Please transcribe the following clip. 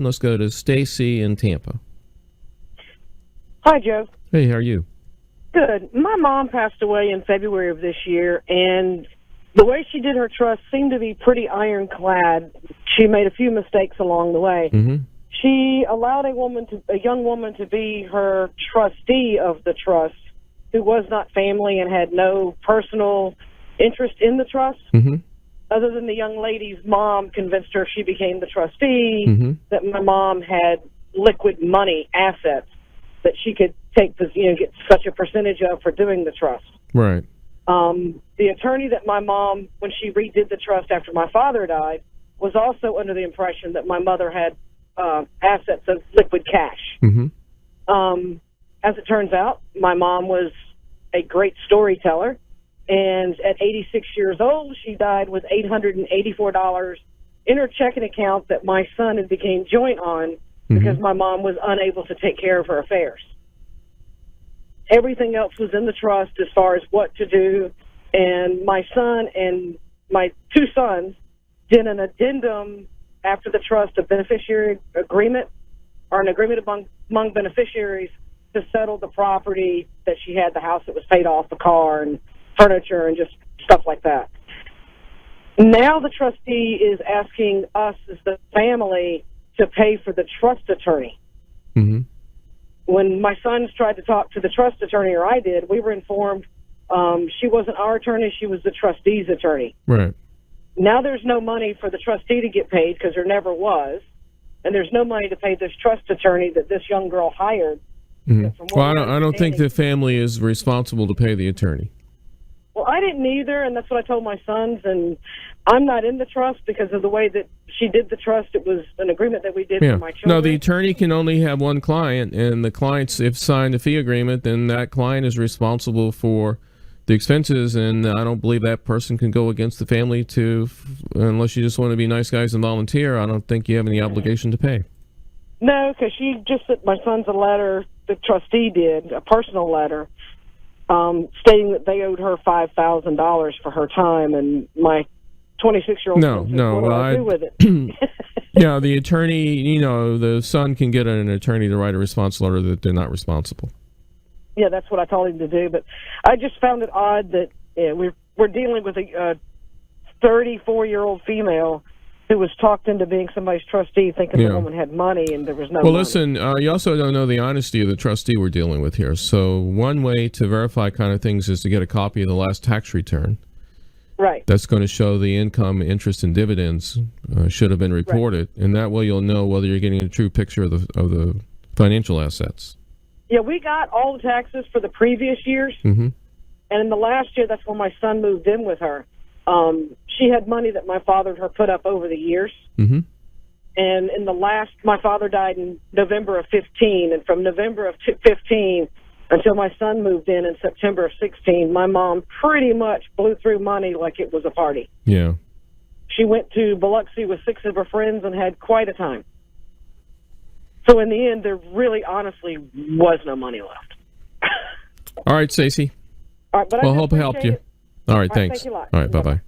Let's go to Stacy in Tampa. Hi, Joe. Hey, how are you? Good. My mom passed away in February of this year, and the way she did her trust seemed to be pretty ironclad. She made a few mistakes along the way. Mm-hmm. She allowed a young woman to be her trustee of the trust, who was not family and had no personal interest in the trust. Mm-hmm. Other than the young lady's mom convinced her she became the trustee, Mm-hmm. that my mom had liquid money assets that she could take, get such a percentage of for doing the trust. Right. The attorney that my mom, when she redid the trust after my father died, was also under the impression that my mother had assets of liquid cash. Mm-hmm. As it turns out, my mom was a great storyteller, and at 86 years old, she died with $884 in her checking account that my son had became joint on because my mom was unable to take care of her affairs. Everything else was in the trust as far as what to do, and my son and my two sons did an addendum after the trust, a beneficiary agreement, or an agreement among beneficiaries to settle the property that she had, the house that was paid off, the car and furniture and just stuff like that. Now the trustee is asking us as the family to pay for the trust attorney. Mm-hmm. When my sons tried to talk to the trust attorney, or I did, we were informed she wasn't our attorney, she was the trustee's attorney. Right. Now there's no money for the trustee to get paid because there never was, and there's no money to pay this trust attorney that this young girl hired. Mm-hmm. Well, I don't think the family is responsible to pay the attorney. Well, I didn't either, and that's what I told my sons, and I'm not in the trust because of the way that she did the trust. It was an agreement that we did for my children. No, the attorney can only have one client, and the clients, if signed a fee agreement, then that client is responsible for the expenses, and I don't believe that person can go against the family unless you just want to be nice guys and volunteer. I don't think you have any obligation to pay. No, because she just sent my sons a letter, the trustee did, a personal letter, stating that they owed her $5,000 for her time, and my 26-year-old No. what do I do with it? Yeah, the attorney, the son can get an attorney to write a response letter that they're not responsible. Yeah, that's what I told him to do, but I just found it odd that we're dealing with a 34-year-old female who was talked into being somebody's trustee, thinking the woman had money and there was no money. Well, listen, you also don't know the honesty of the trustee we're dealing with here. So one way to verify kind of things is to get a copy of the last tax return. Right. That's going to show the income, interest, and dividends should have been reported, and that way you'll know whether you're getting a true picture of the financial assets. Yeah, we got all the taxes for the previous years, and in the last year, that's when my son moved in with her. She had money that my father and her put up over the years. Mm-hmm. And in my father died in November of 15, and from November of 15 until my son moved in September of 16, my mom pretty much blew through money like it was a party. Yeah. She went to Biloxi with 6 of her friends and had quite a time. So in the end, there really, honestly, was no money left. All right, Stacey. All right, but I hope I helped you. All right, thanks. Thank you a lot. All right, bye-bye.